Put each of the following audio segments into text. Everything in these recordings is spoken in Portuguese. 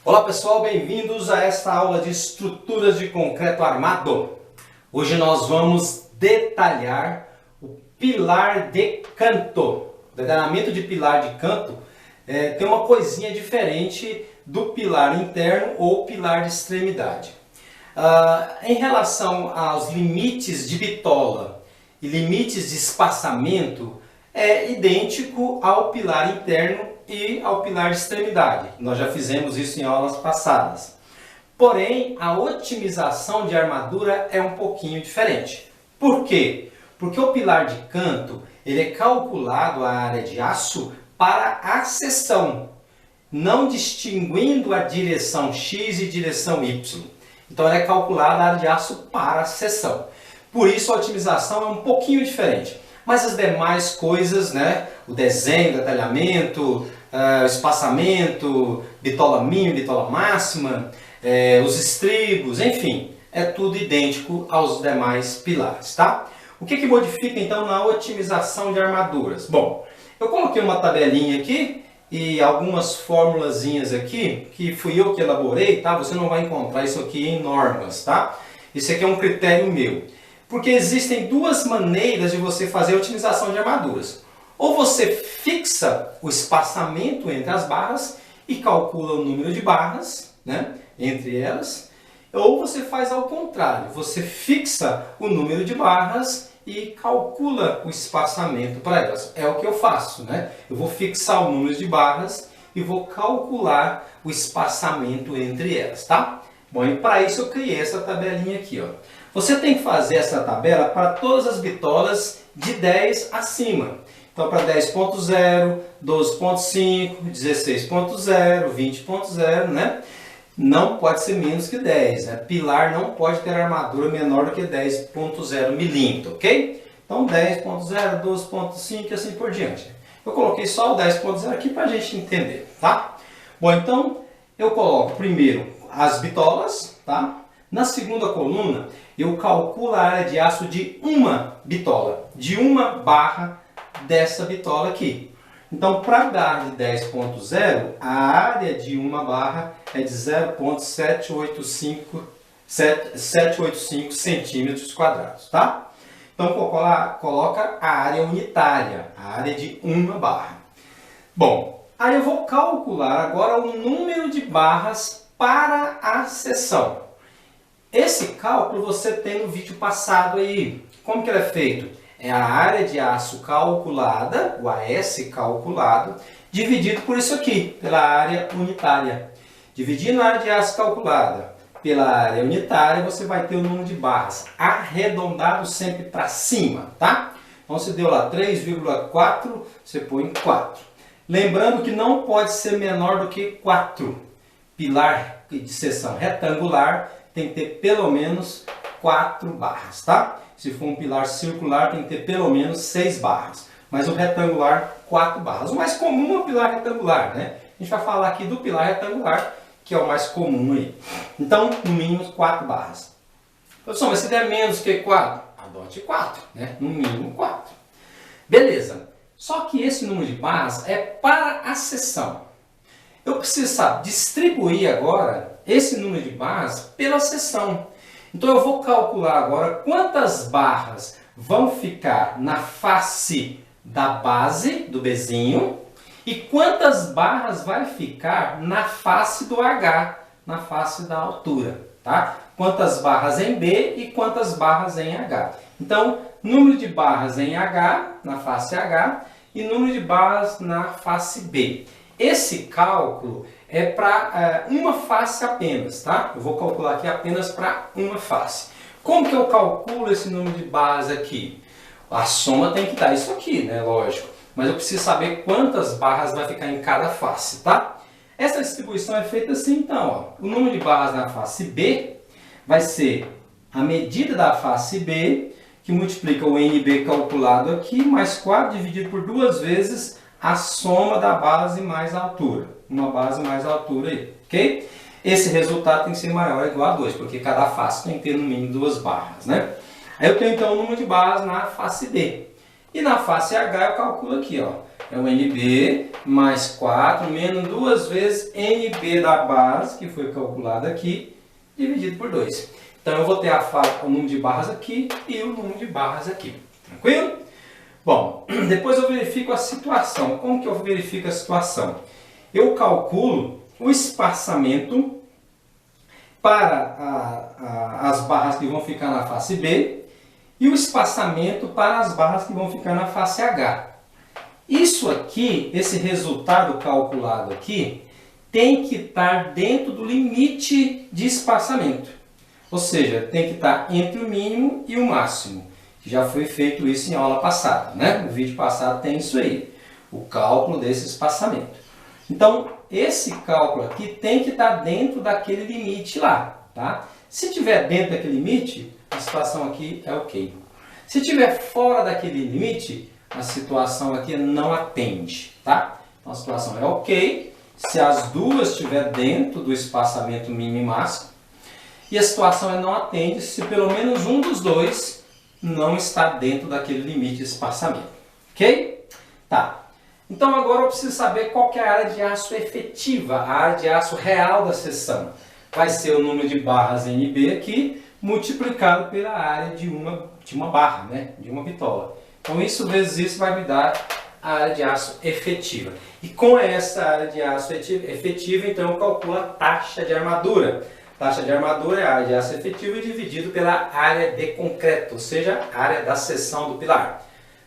Olá pessoal, bem-vindos a esta aula de estruturas de concreto armado. Hoje nós vamos detalhar o pilar de canto. O detalhamento de pilar de canto tem uma coisinha diferente do pilar interno ou pilar de extremidade. Em relação aos limites de bitola e limites de espaçamento, é idêntico ao pilar interno e ao pilar de extremidade. Nós já fizemos isso em aulas passadas. Porém, a otimização de armadura é um pouquinho diferente. Por quê? Porque o pilar de canto ele é calculado a área de aço para a seção, não distinguindo a direção X e direção Y. Então, ela é calculada a área de aço para a seção. Por isso, a otimização é um pouquinho diferente. Mas as demais coisas, né? O desenho, o detalhamento, o espaçamento, bitola mínima, bitola máxima, os estribos, enfim, é tudo idêntico aos demais pilares, tá? O que modifica então na otimização de armaduras? Bom, eu coloquei uma tabelinha aqui e algumas formulazinhas aqui, que fui eu que elaborei, tá? Você não vai encontrar isso aqui em normas, tá? Isso aqui é um critério meu. Porque existem duas maneiras de você fazer a otimização de armaduras. Ou você fixa o espaçamento entre as barras e calcula o número de barras, né, entre elas. Ou você faz ao contrário, você fixa o número de barras e calcula o espaçamento para elas. É o que eu faço, né? Eu vou fixar o número de barras e vou calcular o espaçamento entre elas, tá? Bom, e para isso eu criei essa tabelinha aqui, ó. Você tem que fazer essa tabela para todas as bitolas de 10 acima. Então, para 10.0, 12.5, 16.0, 20.0, né? Não pode ser menos que 10, né? Pilar não pode ter armadura menor do que 10.0 milímetro, ok? Então, 10.0, 12.5 e assim por diante. Eu coloquei só o 10.0 aqui para a gente entender, tá? Bom, então, eu coloco primeiro as bitolas, tá? Na segunda coluna, eu calculo a área de aço de uma bitola, de uma barra dessa bitola aqui. Então, para a barra de 10.0, a área de uma barra é de 0,785 centímetros quadrados, tá? Então, coloca a área unitária, a área de uma barra. Bom, aí eu vou calcular agora o número de barras para a seção. Esse cálculo você tem no vídeo passado aí. Como que ele é feito? É a área de aço calculada, o AS calculado, dividido por isso aqui, pela área unitária. Dividindo a área de aço calculada pela área unitária, você vai ter o número de barras arredondado sempre para cima, tá? Então, se deu lá 3,4, você põe 4. Lembrando que não pode ser menor do que 4. Pilar de seção retangular tem que ter pelo menos 4 barras, tá? Se for um pilar circular, tem que ter pelo menos 6 barras. Mas o retangular, 4 barras. O mais comum é o pilar retangular, né? A gente vai falar aqui do pilar retangular, que é o mais comum aí. Então, no mínimo, 4 barras. Professor, mas se der menos que 4, adote 4, né? No mínimo 4. Beleza. Só que esse número de barras é para a seção. Eu preciso, sabe, distribuir agora esse número de barras pela seção. Então eu vou calcular agora quantas barras vão ficar na face da base do Bzinho e quantas barras vai ficar na face do H, na face da altura, tá? Quantas barras em B e quantas barras em H. Então, número de barras em H, na face H, e número de barras na face B. Esse cálculo é para uma face apenas, tá? Eu vou calcular aqui apenas para uma face. Como que eu calculo esse número de barras aqui? A soma tem que dar isso aqui, né? Lógico. Mas eu preciso saber quantas barras vai ficar em cada face, tá? Essa distribuição é feita assim, então, ó. O número de barras na face B vai ser a medida da face B, que multiplica o NB calculado aqui, mais 4 dividido por 2 vezes a soma da base mais a altura. Uma base mais a altura aí, ok? Esse resultado tem que ser maior ou igual a 2, porque cada face tem que ter no mínimo 2 barras, né? Aí eu tenho então o número de barras na face B. E na face H eu calculo aqui, ó. é o NB mais 4 menos 2 vezes NB da base, que foi calculado aqui, dividido por 2. Então eu vou ter o número de barras aqui e o número de barras aqui. Tranquilo? Bom, depois eu verifico a situação. Como que eu verifico a situação? Eu calculo o espaçamento para as barras que vão ficar na face B e o espaçamento para as barras que vão ficar na face H. Isso aqui, esse resultado calculado aqui, tem que estar dentro do limite de espaçamento. Ou seja, tem que estar entre o mínimo e o máximo. Já foi feito isso em aula passada, né? No vídeo passado tem isso aí, o cálculo desse espaçamento. Então, esse cálculo aqui tem que estar dentro daquele limite lá, tá? Se tiver dentro daquele limite, a situação aqui é ok. Se tiver fora daquele limite, a situação aqui não atende, tá? Então, a situação é ok se as duas estiverem dentro do espaçamento mínimo e máximo. E a situação é não atende se pelo menos um dos dois não está dentro daquele limite de espaçamento. Ok? Tá. Então agora eu preciso saber qual que é a área de aço efetiva, a área de aço real da seção. Vai ser o número de barras NB aqui, multiplicado pela área de uma barra, né? De uma bitola. Então isso vezes isso vai me dar a área de aço efetiva. E com essa área de aço efetiva, então eu calculo a taxa de armadura. Taxa de armadura é a área de aço efetivo dividido pela área de concreto, ou seja, a área da seção do pilar.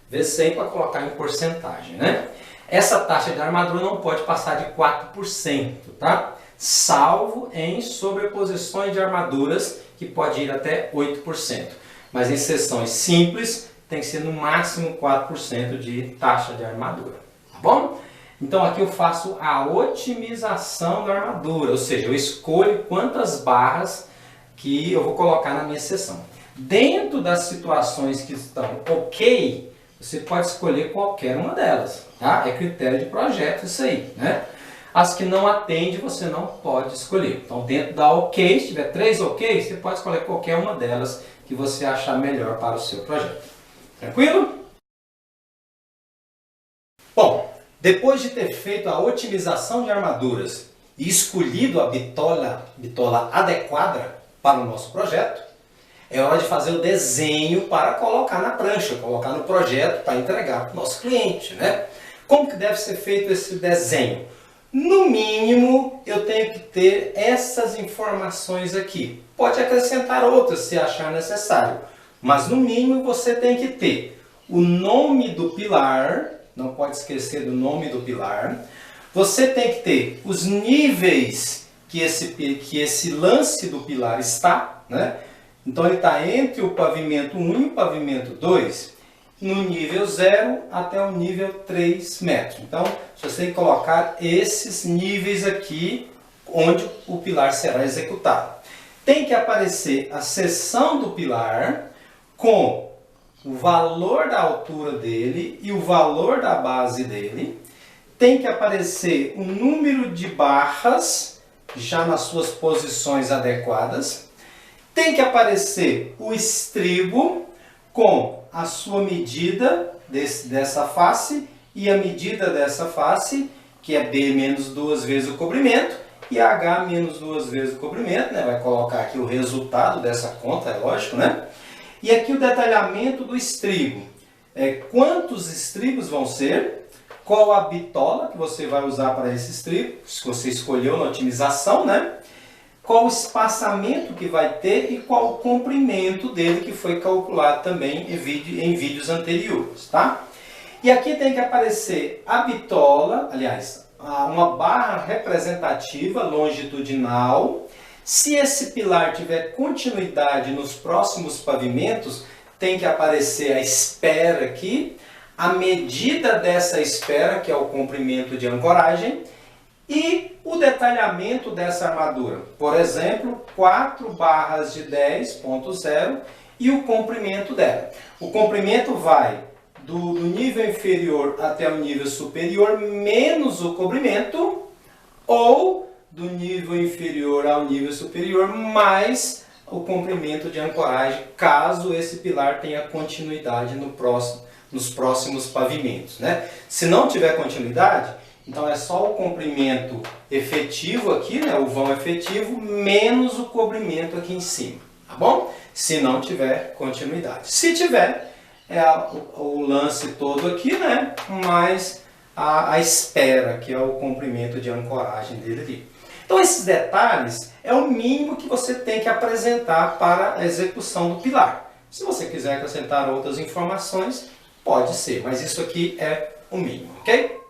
Vezes 100 para colocar em porcentagem, né? Essa taxa de armadura não pode passar de 4%, tá? Salvo em sobreposições de armaduras, que pode ir até 8%. Mas em seções simples, tem que ser no máximo 4% de taxa de armadura, tá bom? Então aqui eu faço a otimização da armadura, ou seja, eu escolho quantas barras que eu vou colocar na minha seção. Dentro das situações que estão ok, você pode escolher qualquer uma delas, tá? É critério de projeto isso aí, né? As que não atende, você não pode escolher. Então dentro da ok, se tiver 3 ok, você pode escolher qualquer uma delas que você achar melhor para o seu projeto. Tranquilo? Bom, depois de ter feito a otimização de armaduras e escolhido a bitola adequada para o nosso projeto, é hora de fazer o desenho para colocar na prancha, colocar no projeto para entregar para o nosso cliente, né? Como que deve ser feito esse desenho? No mínimo, eu tenho que ter essas informações aqui. Pode acrescentar outras se achar necessário, mas no mínimo você tem que ter o nome do pilar. Não pode esquecer do nome do pilar. Você tem que ter os níveis que esse lance do pilar está, né? Então ele está entre o pavimento 1 e o pavimento 2, no nível 0 até o nível 3 metros. Então você tem que colocar esses níveis aqui onde o pilar será executado. Tem que aparecer a seção do pilar com o valor da altura dele e o valor da base dele. Tem que aparecer o número de barras já nas suas posições adequadas. Tem que aparecer o estribo com a sua medida dessa face e a medida dessa face, que é B menos 2 vezes o comprimento, e H menos 2 vezes o comprimento, né? Vai colocar aqui o resultado dessa conta, é lógico, né? E aqui o detalhamento do estribo. Quantos estribos vão ser, qual a bitola que você vai usar para esse estribo, se você escolheu na otimização, né? Qual o espaçamento que vai ter e qual o comprimento dele, que foi calculado também em vídeos anteriores, tá? E aqui tem que aparecer a bitola, aliás, uma barra representativa longitudinal. Se esse pilar tiver continuidade nos próximos pavimentos, tem que aparecer a espera aqui, a medida dessa espera, que é o comprimento de ancoragem, e o detalhamento dessa armadura. Por exemplo, 4 barras de 10.0 e o comprimento dela. O comprimento vai do nível inferior até o nível superior menos o comprimento, ou do nível inferior ao nível superior mais o comprimento de ancoragem, caso esse pilar tenha continuidade nos próximos pavimentos, né? Se não tiver continuidade, então é só o comprimento efetivo aqui, né, o vão efetivo, menos o cobrimento aqui em cima, tá bom? Se não tiver continuidade. Se tiver, é o lance todo aqui, né, mais a espera, que é o comprimento de ancoragem dele ali. Então esses detalhes é o mínimo que você tem que apresentar para a execução do pilar. Se você quiser acrescentar outras informações, pode ser, mas isso aqui é o mínimo, ok?